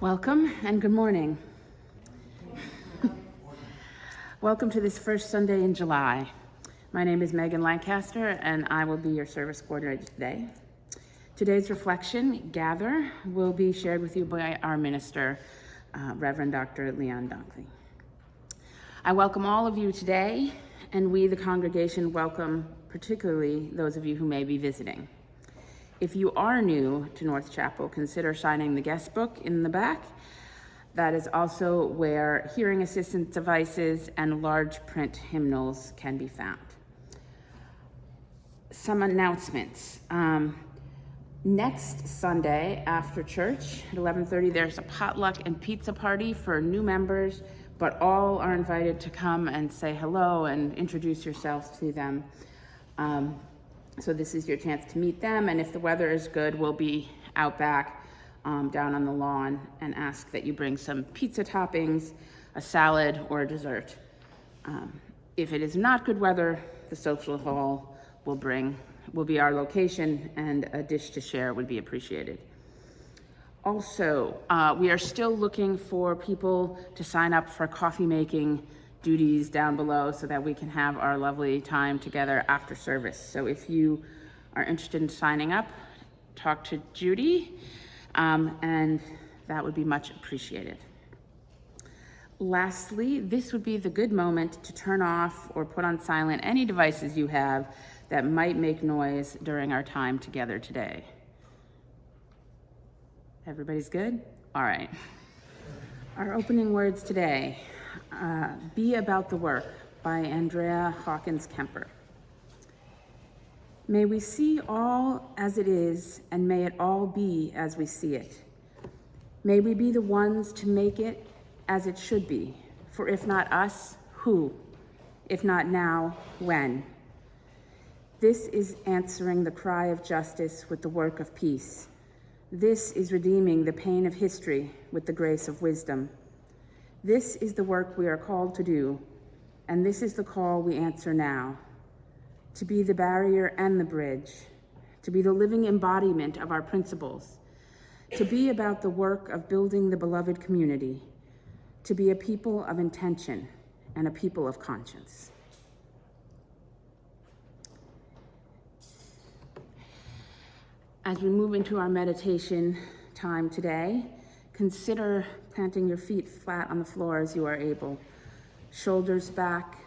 Welcome and good morning. Welcome to this first Sunday in July. My name is Megan Lancaster and I will be your service coordinator today. Today's reflection, GA-ther, will be shared with you by our minister, Reverend Dr. Leon Dunkley. I welcome all of you today, and we, the congregation, welcome particularly those of you who may be visiting. If you are new to North Chapel, consider signing the guest book in the back. That is also where hearing assistance devices and large print hymnals can be found. Some announcements. Next Sunday after church at 11:30, there's a potluck and pizza party for new members, but all are invited to come and say hello and introduce yourselves to them. So this is your chance to meet them, and if the weather is good, we'll be out back down on the lawn and ask that you bring some pizza toppings, a salad, or a dessert. If it is not good weather, the social hall will be our location, and a dish to share would be appreciated. Also, we are still looking for people to sign up for coffee making duties down below so that we can have our lovely time together after service. So if you are interested in signing up, talk to Judy, and that would be much appreciated. Lastly, this would be the good moment to turn off or put on silent any devices you have that might make noise during our time together today. Everybody's good? All right. Our opening words today, Be About the Work by Andrea Hawkins Kemper. May we see all as it is, and may it all be as we see it. May we be the ones to make it as it should be, for if not us, who? If not now, when? This is answering the cry of justice with the work of peace. This is redeeming the pain of history with the grace of wisdom. This is the work we are called to do, and this is the call we answer now. To be the barrier and the bridge, to be the living embodiment of our principles, to be about the work of building the beloved community, to be a people of intention and a people of conscience. As we move into our meditation time today, consider planting your feet flat on the floor as you are able. Shoulders back,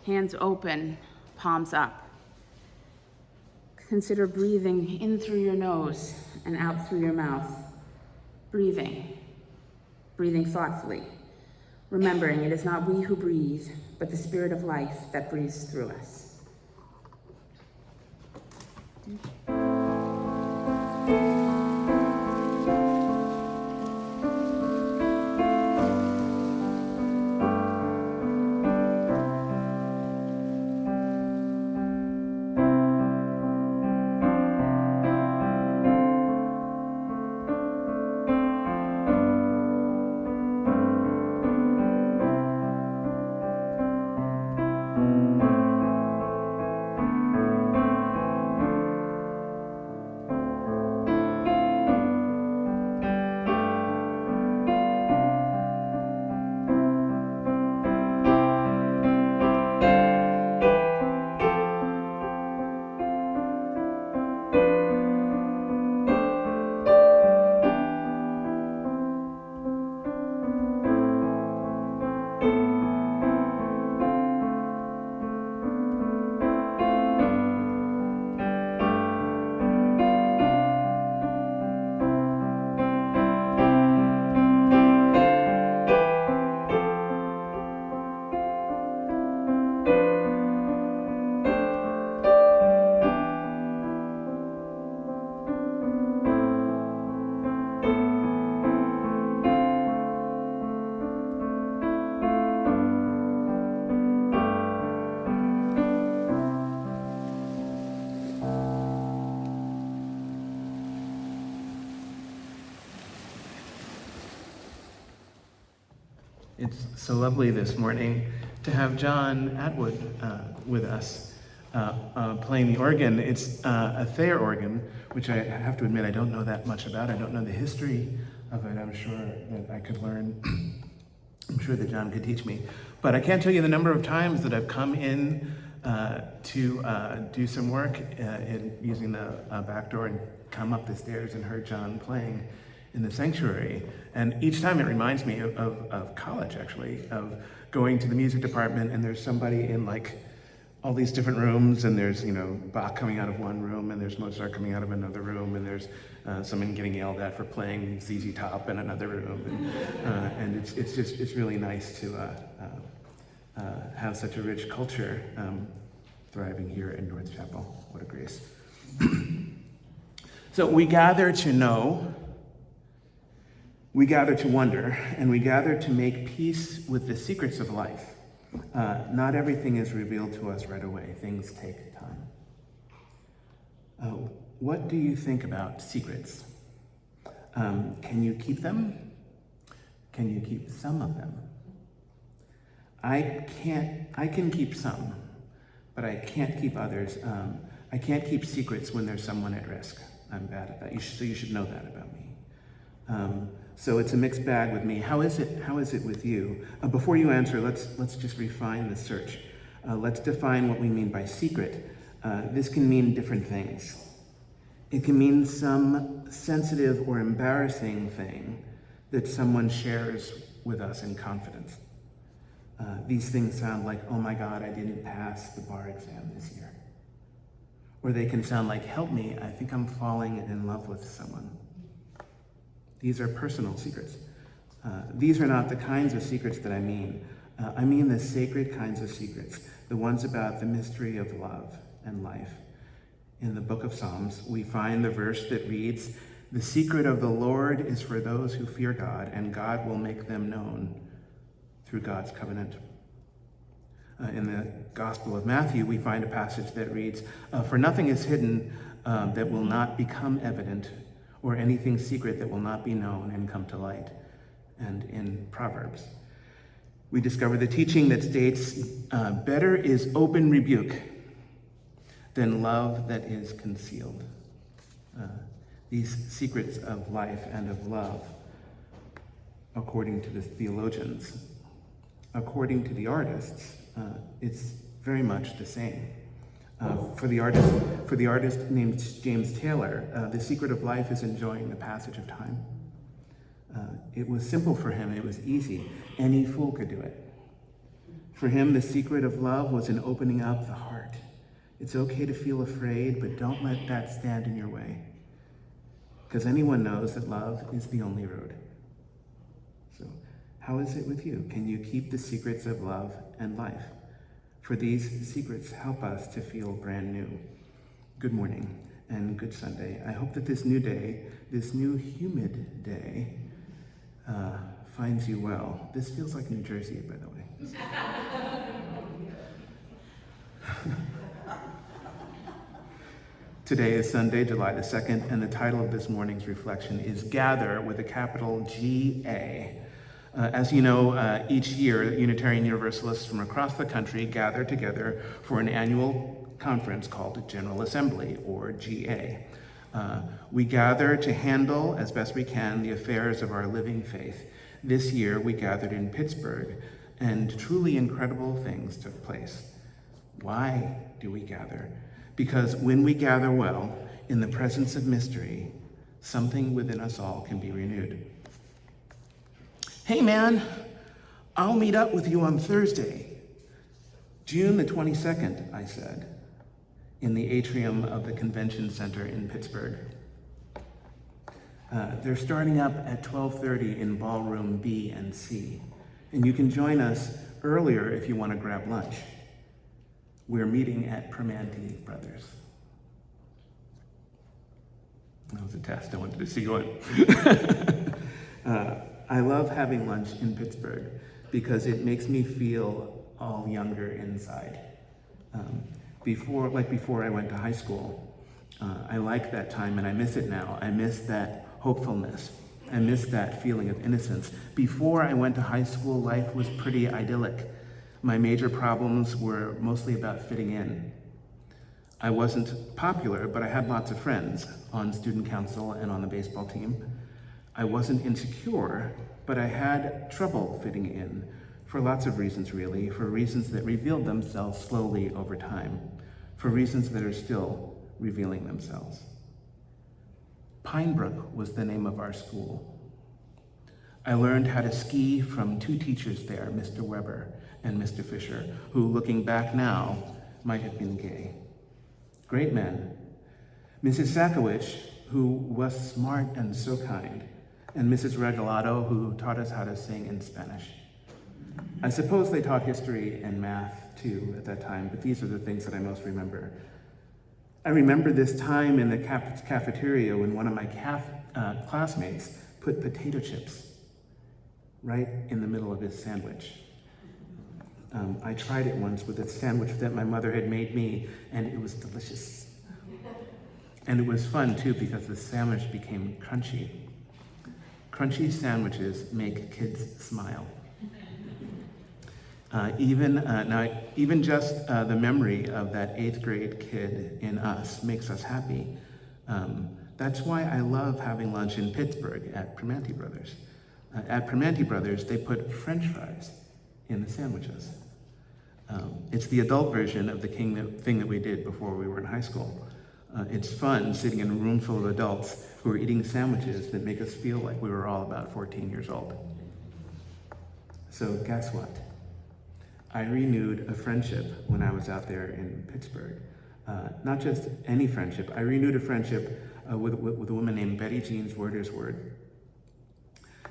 hands open, palms up. Consider breathing in through your nose and out through your mouth. Breathing thoughtfully. Remembering it is not we who breathe, but the Spirit of life that breathes through us. It's so lovely this morning to have John Atwood with us playing the organ. It's a Thayer organ, which I have to admit I don't know that much about. I don't know the history of it. I'm sure that I could learn. I'm sure that John could teach me. But I can't tell you the number of times that I've come in to do some work using the back door and come up the stairs and heard John playing in the sanctuary. And each time it reminds me of college, actually, of going to the music department and there's somebody in like all these different rooms, and there's, you know, Bach coming out of one room, and there's Mozart coming out of another room, and there's someone getting yelled at for playing ZZ Top in another room, and it's really nice to have such a rich culture thriving here in North Chapel. What a grace! So we gather to know, we gather to wonder, and we gather to make peace with the secrets of life. Not everything is revealed to us right away. Things take time. What do you think about secrets? Can you keep them? Can you keep some of them? I can keep some, but I can't keep others. I can't keep secrets when there's someone at risk. I'm bad at that. You should know that about me. So it's a mixed bag with me. How is it with you? Before you answer, let's just refine the search. Let's define what we mean by secret. This can mean different things. It can mean some sensitive or embarrassing thing that someone shares with us in confidence. These things sound like, oh my God, I didn't pass the bar exam this year. Or they can sound like, help me, I think I'm falling in love with someone. These are personal secrets. These are not the kinds of secrets that I mean. I mean the sacred kinds of secrets, the ones about the mystery of love and life. In the book of Psalms, we find the verse that reads, "The secret of the Lord is for those who fear God, and God will make them known through God's covenant." In the Gospel of Matthew, we find a passage that reads, "For nothing is hidden that will not become evident, or anything secret that will not be known and come to light." And in Proverbs, we discover the teaching that states, better is open rebuke than love that is concealed. These secrets of life and of love, according to the theologians, according to the artists, it's very much the same. For the artist named James Taylor, the secret of life is enjoying the passage of time. It was simple for him, it was easy. Any fool could do it. For him, the secret of love was in opening up the heart. It's okay to feel afraid, but don't let that stand in your way. Because anyone knows that love is the only road. So, how is it with you? Can you keep the secrets of love and life? For these secrets help us to feel brand new. Good morning and good Sunday. I hope that this new day, this new humid day, finds you well. This feels like New Jersey, by the way. Today is Sunday, July the 2nd, and the title of this morning's reflection is Gather with a capital G-A. As you know, each year, Unitarian Universalists from across the country gather together for an annual conference called General Assembly, or GA. We gather to handle, as best we can, the affairs of our living faith. This year, we gathered in Pittsburgh, and truly incredible things took place. Why do we gather? Because when we gather well, in the presence of mystery, something within us all can be renewed. Hey man, I'll meet up with you on Thursday, June the 22nd, I said, in the atrium of the convention center in Pittsburgh. They're starting up at 12:30 in ballroom B and C, and you can join us earlier if you want to grab lunch. We're meeting at Primanti Brothers. That was a test. I wanted to see you on. I love having lunch in Pittsburgh because it makes me feel all younger inside. Before I went to high school, I liked that time and I miss it now. I miss that hopefulness. I miss that feeling of innocence. Before I went to high school, life was pretty idyllic. My major problems were mostly about fitting in. I wasn't popular, but I had lots of friends on student council and on the baseball team. I wasn't insecure, but I had trouble fitting in, for lots of reasons really, for reasons that revealed themselves slowly over time, for reasons that are still revealing themselves. Pinebrook was the name of our school. I learned how to ski from two teachers there, Mr. Weber and Mr. Fisher, who, looking back now, might have been gay. Great men. Mrs. Sakowicz, who was smart and so kind, and Mrs. Regalado, who taught us how to sing in Spanish. I suppose they taught history and math too at that time, but these are the things that I most remember. I remember this time in the cafeteria when one of my classmates put potato chips right in the middle of his sandwich. I tried it once with a sandwich that my mother had made me, and it was delicious. And it was fun too because the sandwich became crunchy. Crunchy sandwiches make kids smile. Even just the memory of that 8th grade kid in us makes us happy. That's why I love having lunch in Pittsburgh at Primanti Brothers. At Primanti Brothers, they put French fries in the sandwiches. It's the adult version of the thing that we did before we were in high school. It's fun sitting in a room full of adults who are eating sandwiches that make us feel like we were all about 14 years old. So guess what? I renewed a friendship when I was out there in Pittsburgh. Not just any friendship, I renewed a friendship with a woman named Betty Jean Werdersword.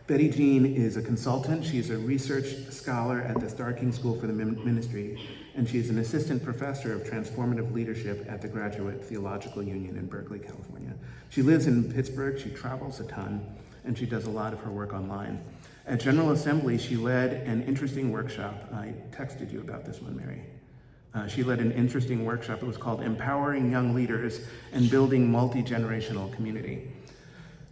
Betty Jean is a consultant. She's a research scholar at the Starr King School for the Ministry, and she's an assistant professor of transformative leadership at the Graduate Theological Union in Berkeley, California. She lives in Pittsburgh, she travels a ton, and she does a lot of her work online. At General Assembly, she led an interesting workshop. I texted you about this one, Mary. She led an interesting workshop. It was called Empowering Young Leaders and Building Multi-Generational Community.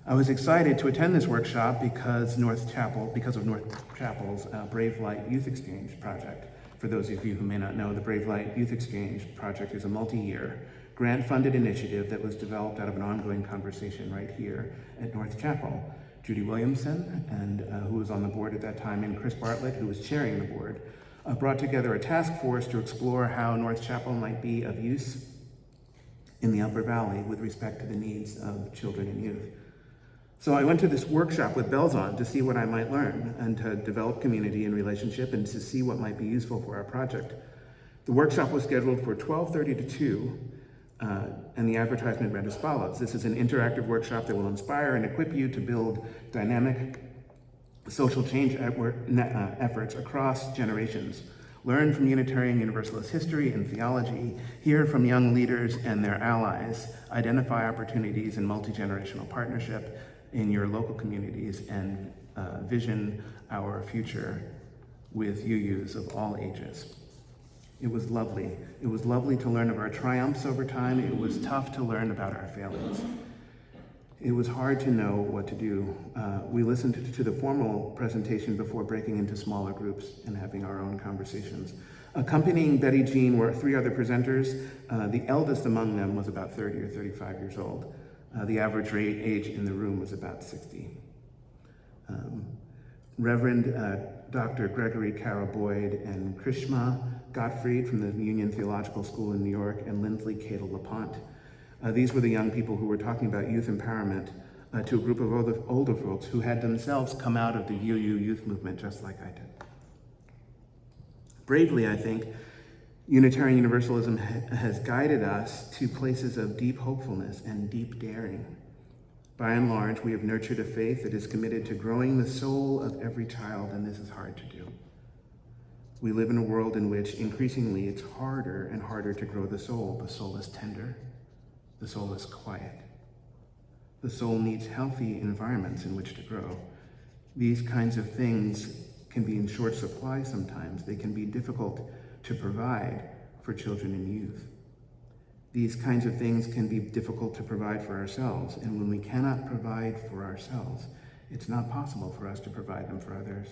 I was excited to attend this workshop because of North Chapel's Brave Light Youth Exchange project. For those of you who may not know, the Brave Light Youth Exchange project is a multi-year, grant-funded initiative that was developed out of an ongoing conversation right here at North Chapel. Judy Williamson, and who was on the board at that time, and Chris Bartlett, who was chairing the board, brought together a task force to explore how North Chapel might be of use in the Upper Valley with respect to the needs of children and youth. So I went to this workshop with bells on to see what I might learn and to develop community and relationship and to see what might be useful for our project. The workshop was scheduled for 12:30 to 2, and the advertisement read as follows. This is an interactive workshop that will inspire and equip you to build dynamic social change efforts across generations. Learn from Unitarian Universalist history and theology, hear from young leaders and their allies, identify opportunities in multi-generational partnership in your local communities, and vision our future with UUs of all ages. It was lovely. It was lovely to learn of our triumphs over time. It was tough to learn about our failings. It was hard to know what to do. We listened to the formal presentation before breaking into smaller groups and having our own conversations. Accompanying Betty Jean were 3 other presenters. The eldest among them was about 30 or 35 years old. The average age in the room was about 60. Reverend Dr. Gregory Carroll Boyd and Krishma Gottfried from the Union Theological School in New York, and Lindley Cadel LaPont. These were the young people who were talking about youth empowerment to a group of older folks who had themselves come out of the UU youth movement just like I did. Bravely, I think, Unitarian Universalism has guided us to places of deep hopefulness and deep daring. By and large, we have nurtured a faith that is committed to growing the soul of every child, and this is hard to do. We live in a world in which increasingly it's harder and harder to grow the soul. The soul is tender. The soul is quiet. The soul needs healthy environments in which to grow. These kinds of things can be in short supply sometimes. They can be difficult to provide for children and youth. These kinds of things can be difficult to provide for ourselves, and when we cannot provide for ourselves, it's not possible for us to provide them for others.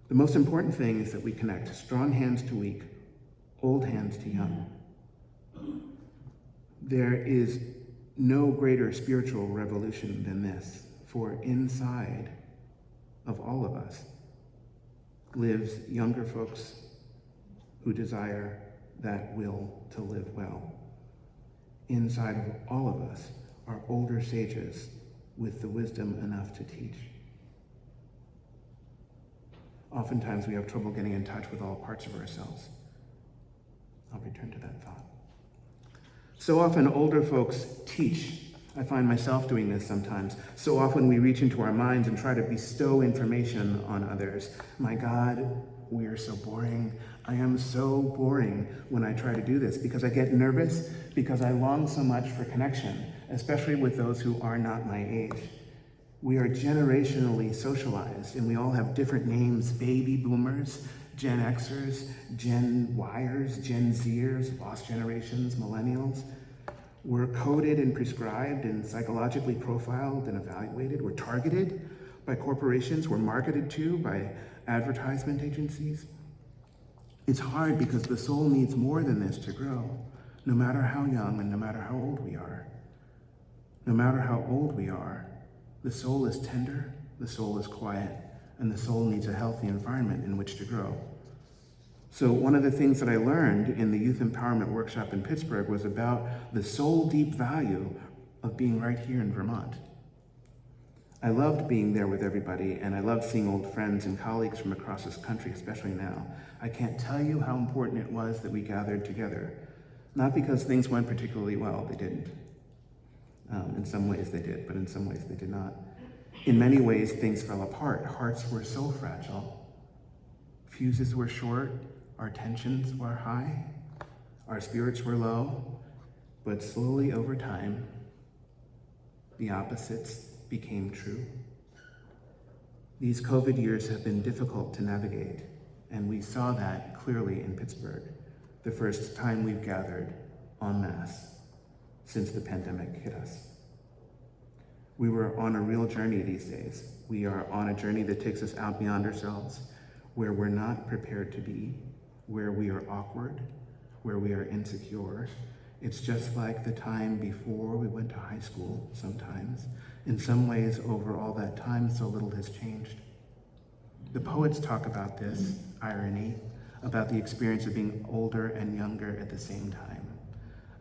The most important thing is that we connect strong hands to weak, old hands to young. There is no greater spiritual revolution than this. for inside of all of us lives younger folks who desire that will to live well. Inside of all of us are older sages with the wisdom enough to teach. Oftentimes we have trouble getting in touch with all parts of ourselves. I'll return to that thought. So often older folks teach. I find myself doing this sometimes. So often we reach into our minds and try to bestow information on others. My God, we are so boring. I am so boring when I try to do this because I get nervous because I long so much for connection, especially with those who are not my age. We are generationally socialized and we all have different names: baby boomers, Gen Xers, Gen Yers, Gen Zers, lost generations, millennials. We're coded and prescribed and psychologically profiled and evaluated. We're targeted by corporations. We're marketed to by advertisement agencies. It's hard because the soul needs more than this to grow, no matter how young and no matter how old we are. No matter how old we are, the soul is tender, the soul is quiet, and the soul needs a healthy environment in which to grow. So one of the things that I learned in the Youth Empowerment Workshop in Pittsburgh was about the soul deep value of being right here in Vermont. I loved being there with everybody, and I loved seeing old friends and colleagues from across this country, especially now. I can't tell you how important it was that we gathered together. Not because things went particularly well, they didn't. In some ways they did, but in some ways they did not. In many ways, things fell apart. Hearts were so fragile. Fuses were short, our tensions were high, our spirits were low, but slowly over time, the opposites became true. These COVID years have been difficult to navigate, and we saw that clearly in Pittsburgh, the first time we've gathered en masse since the pandemic hit us. We were on a real journey these days. We are on a journey that takes us out beyond ourselves, where we're not prepared to be, where we are awkward, where we are insecure. It's just like the time before we went to high school sometimes. In some ways, over all that time, so little has changed. The poets talk about this irony, about the experience of being older and younger at the same time,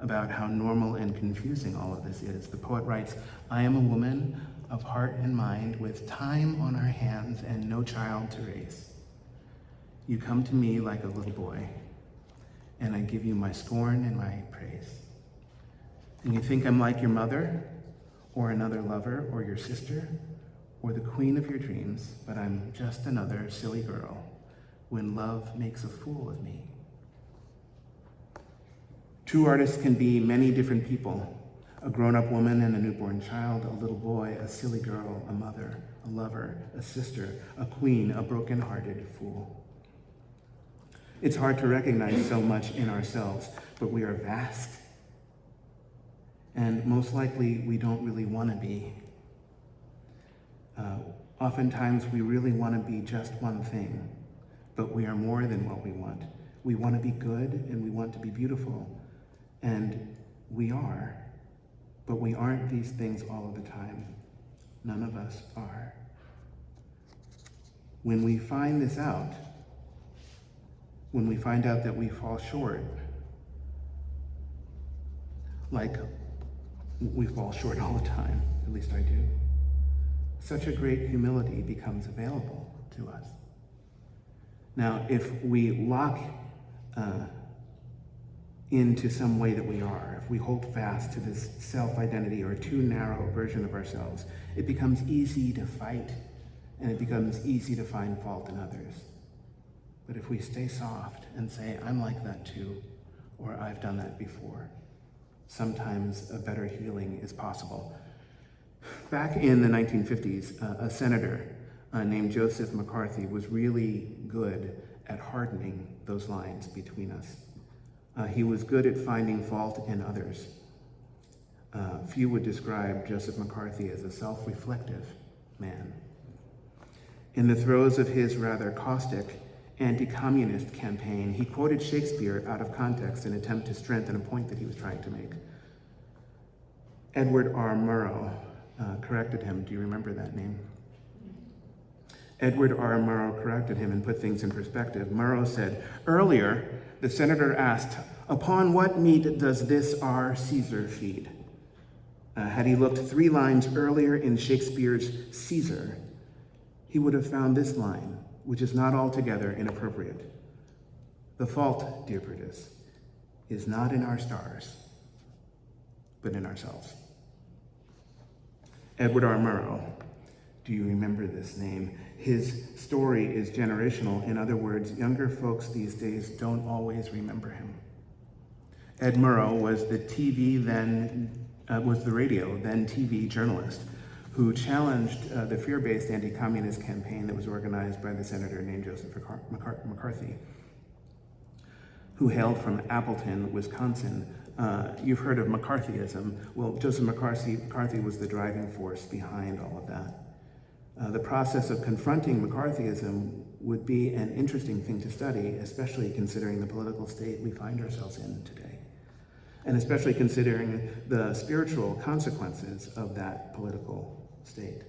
about how normal and confusing all of this is. The poet writes, "I am a woman of heart and mind with time on her hands and no child to raise. You come to me like a little boy, and I give you my scorn and my praise. And you think I'm like your mother, or another lover, or your sister, or the queen of your dreams, but I'm just another silly girl when love makes a fool of me." True artists can be many different people: a grown-up woman and a newborn child, a little boy, a silly girl, a mother, a lover, a sister, a queen, a broken-hearted fool. It's hard to recognize so much in ourselves, but we are vast. And most likely, we don't really want to be. Oftentimes, we really want to be just one thing, but we are more than what we want. We want to be good, and we want to be beautiful, and we are, but we aren't these things all of the time. None of us are. When we find this out, when we find out that we fall short, like we fall short all the time, at least I do, such a great humility becomes available to us. Now, if we lock into some way that we are, if we hold fast to this self-identity or too narrow version of ourselves, it becomes easy to fight, and it becomes easy to find fault in others. But if we stay soft and say, "I'm like that too," or "I've done that before," sometimes a better healing is possible. Back in the 1950s, a senator named Joseph McCarthy was really good at hardening those lines between us. He was good at finding fault in others. Few would describe Joseph McCarthy as a self-reflective man. In the throes of his rather caustic anti-communist campaign, he quoted Shakespeare out of context in an attempt to strengthen a point that he was trying to make. Edward R. Murrow corrected him. Do you remember that name? Edward R. Murrow corrected him and put things in perspective. Murrow said, earlier, the senator asked, upon what meat does this our Caesar feed? Had he looked 3 lines earlier in Shakespeare's Caesar, he would have found this line, which is not altogether inappropriate. The fault, dear Brutus, is not in our stars, but in ourselves. Edward R. Murrow, do you remember this name? His story is generational. In other words, younger folks these days don't always remember him. Ed Murrow was the radio, then TV journalist who challenged the fear-based anti-communist campaign that was organized by the senator named Joseph McCarthy, who hailed from Appleton, Wisconsin. You've heard of McCarthyism. Well, Joseph McCarthy was the driving force behind all of that. The process of confronting McCarthyism would be an interesting thing to study, especially considering the political state we find ourselves in today, and especially considering the spiritual consequences of that political state.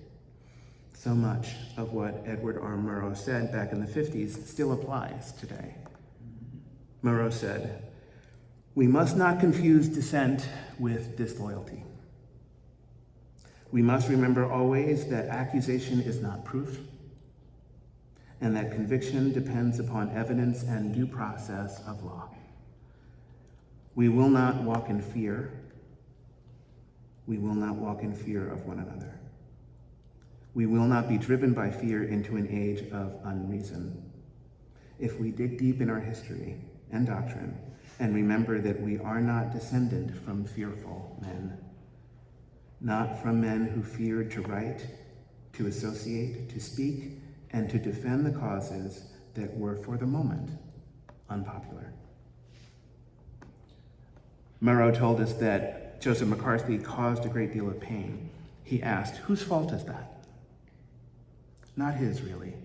So much of what Edward R. Murrow said back in the 50s still applies today. Murrow said, "We must not confuse dissent with disloyalty. We must remember always that accusation is not proof, and that conviction depends upon evidence and due process of law. We will not walk in fear. We will not walk in fear of one another. We will not be driven by fear into an age of unreason. If we dig deep in our history and doctrine and remember that we are not descended from fearful men, not from men who feared to write, to associate, to speak, and to defend the causes that were for the moment unpopular." Murrow told us that Joseph McCarthy caused a great deal of pain. He asked, whose fault is that? Not his, really.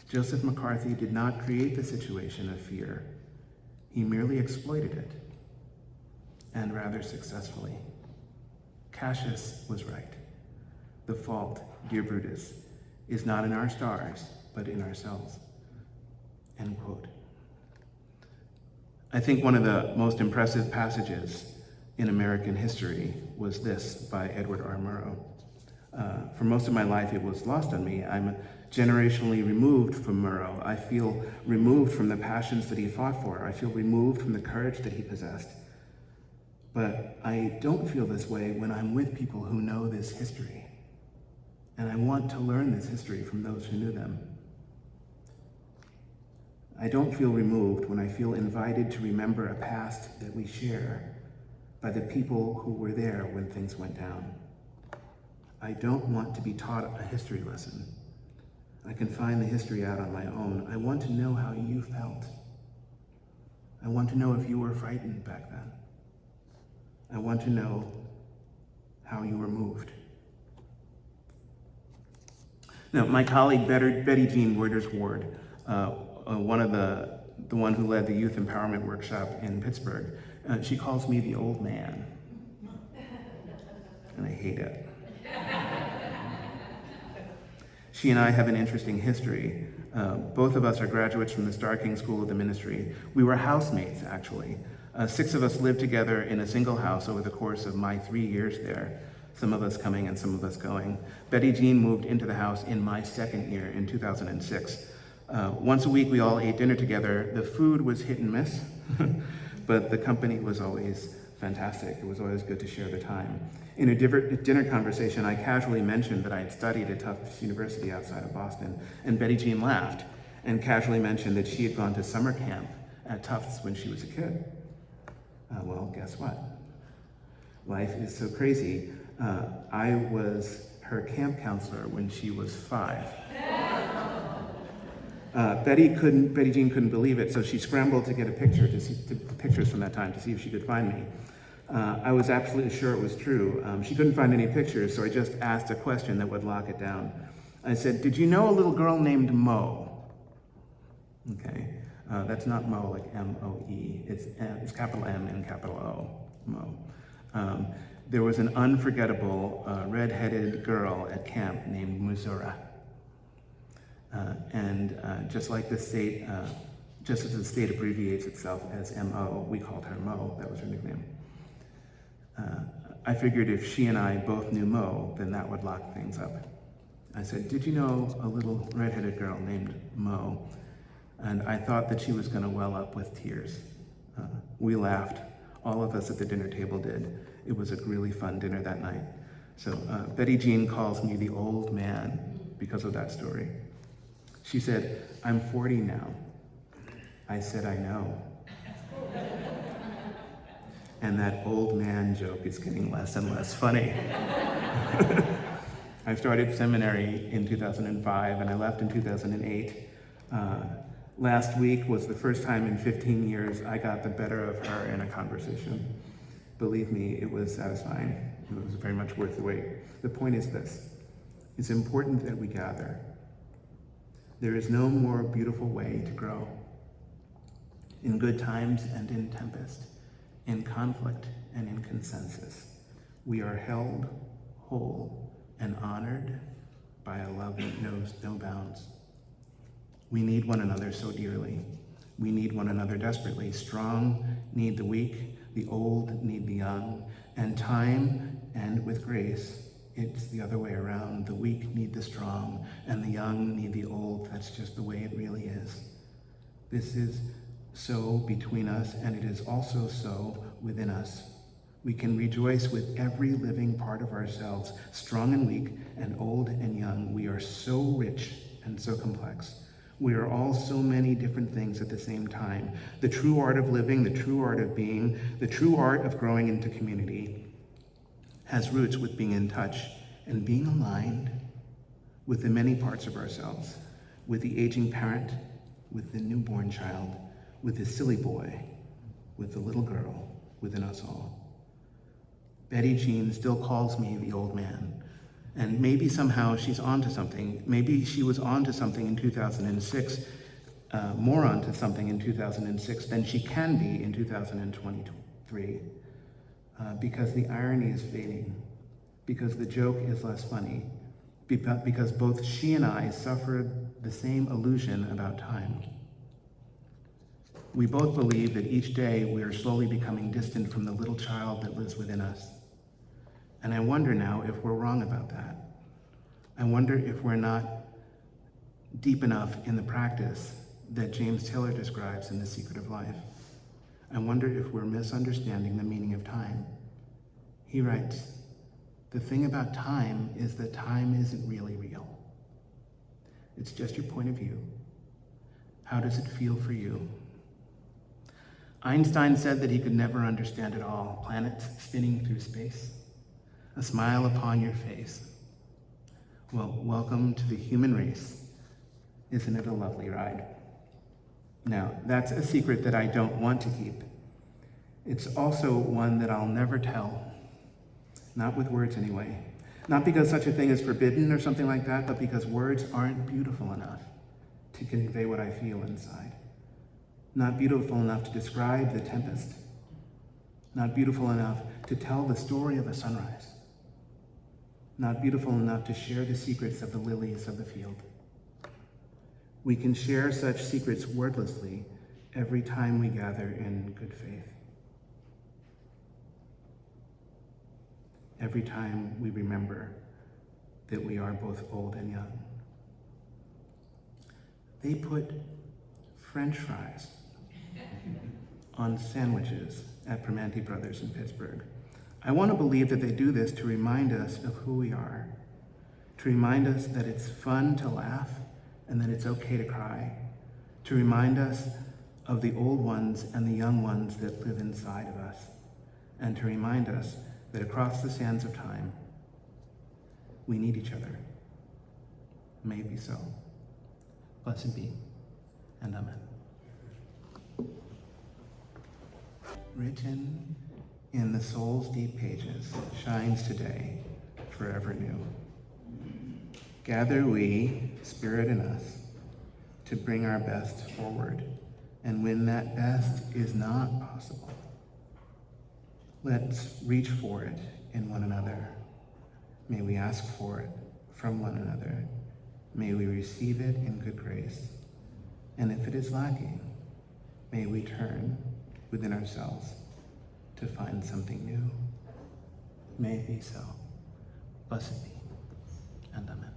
Joseph McCarthy did not create the situation of fear. He merely exploited it, and rather successfully. Cassius was right. The fault, dear Brutus, is not in our stars, but in ourselves. End quote. I think one of the most impressive passages in American history was this by Edward R. Murrow. For most of my life, it was lost on me. I'm generationally removed from Murrow. I feel removed from the passions that he fought for. I feel removed from the courage that he possessed. But I don't feel this way when I'm with people who know this history. And I want to learn this history from those who knew them. I don't feel removed when I feel invited to remember a past that we share by the people who were there when things went down. I don't want to be taught a history lesson. I can find the history out on my own. I want to know how you felt. I want to know if you were frightened back then. I want to know how you were moved. Now, my colleague Betty Jean Reuters-Ward, the one who led the youth empowerment workshop in Pittsburgh, she calls me the old man, and I hate it. She and I have an interesting history. Both of us are graduates from the Starr King School of the Ministry. We were housemates, actually. 6 of us lived together in a single house over the course of my 3 years there, some of us coming and some of us going. Betty Jean moved into the house in my 2nd year in 2006. Once a week, we all ate dinner together. The food was hit and miss, but the company was always fantastic. It was always good to share the time. In a dinner conversation, I casually mentioned that I had studied at Tufts University outside of Boston, and Betty Jean laughed and casually mentioned that she had gone to summer camp at Tufts when she was a kid. Well, guess what? Life is so crazy. I was her camp counselor when she was 5. Betty Jean couldn't believe it, so she scrambled to get pictures from that time to see if she could find me. I was absolutely sure it was true. She couldn't find any pictures, so I just asked a question that would lock it down. I said, "Did you know a little girl named Mo?" Okay, that's not Mo like M-O-E. It's capital M and capital O, Mo. There was an unforgettable red-headed girl at camp named Missoura. Just like the state, just as the state abbreviates itself as M.O., we called her Mo, that was her nickname. I figured if she and I both knew Mo, then that would lock things up. I said, "Did you know a little red-headed girl named Mo?" And I thought that she was gonna well up with tears. We laughed. All of us at the dinner table did. It was a really fun dinner that night. So Betty Jean calls me the old man because of that story. She said, "I'm 40 now." I said, "I know." And that old man joke is getting less and less funny. I started seminary in 2005 and I left in 2008. Last week was the first time in 15 years I got the better of her in a conversation. Believe me, it was satisfying. It was very much worth the wait. The point is this: it's important that we gather. There is no more beautiful way to grow. In good times and in tempest, in conflict and in consensus, we are held whole and honored by a love that knows no bounds. We need one another so dearly. We need one another desperately. Strong need the weak, the old need the young, and time and with grace, it's the other way around. The weak need the strong, and the young need the old. That's just the way it really is. This is so between us, and it is also so within us. We can rejoice with every living part of ourselves, strong and weak, and old and young. We are so rich and so complex. We are all so many different things at the same time. The true art of living, the true art of being, the true art of growing into community has roots with being in touch and being aligned with the many parts of ourselves, with the aging parent, with the newborn child, with the silly boy, with the little girl within us all. Betty Jean still calls me the old man. And maybe somehow she's onto something. Maybe she was onto something in 2006, more onto something in 2006 than she can be in 2023. Because the irony is fading, because the joke is less funny, because both she and I suffered the same illusion about time. We both believe that each day we are slowly becoming distant from the little child that lives within us. And I wonder now if we're wrong about that. I wonder if we're not deep enough in the practice that James Taylor describes in The Secret of Life. I wonder if we're misunderstanding the meaning of time. He writes, "The thing about time is that time isn't really real. It's just your point of view. How does it feel for you?" Einstein said that he could never understand it all. Planets spinning through space. A smile upon your face. Well, welcome to the human race. Isn't it a lovely ride? Now, that's a secret that I don't want to keep. It's also one that I'll never tell. Not with words anyway. Not because such a thing is forbidden or something like that, but because words aren't beautiful enough to convey what I feel inside. Not beautiful enough to describe the tempest. Not beautiful enough to tell the story of a sunrise. Not beautiful enough to share the secrets of the lilies of the field. We can share such secrets wordlessly every time we gather in good faith. Every time we remember that we are both old and young. They put French fries on sandwiches at Primanti Brothers in Pittsburgh. I want to believe that they do this to remind us of who we are, to remind us that it's fun to laugh and that it's okay to cry, to remind us of the old ones and the young ones that live inside of us, and to remind us that across the sands of time, we need each other. Maybe so. Blessed be, and amen. Written in the soul's deep pages, shines today, forever new. Gather we, Spirit in us, to bring our best forward, and when that best is not possible, Let's reach for it in one another. May we ask for it from one another. May we receive it in good grace. And if it is lacking, may we turn within ourselves to find something new. May it be so. Blessed be, and amen.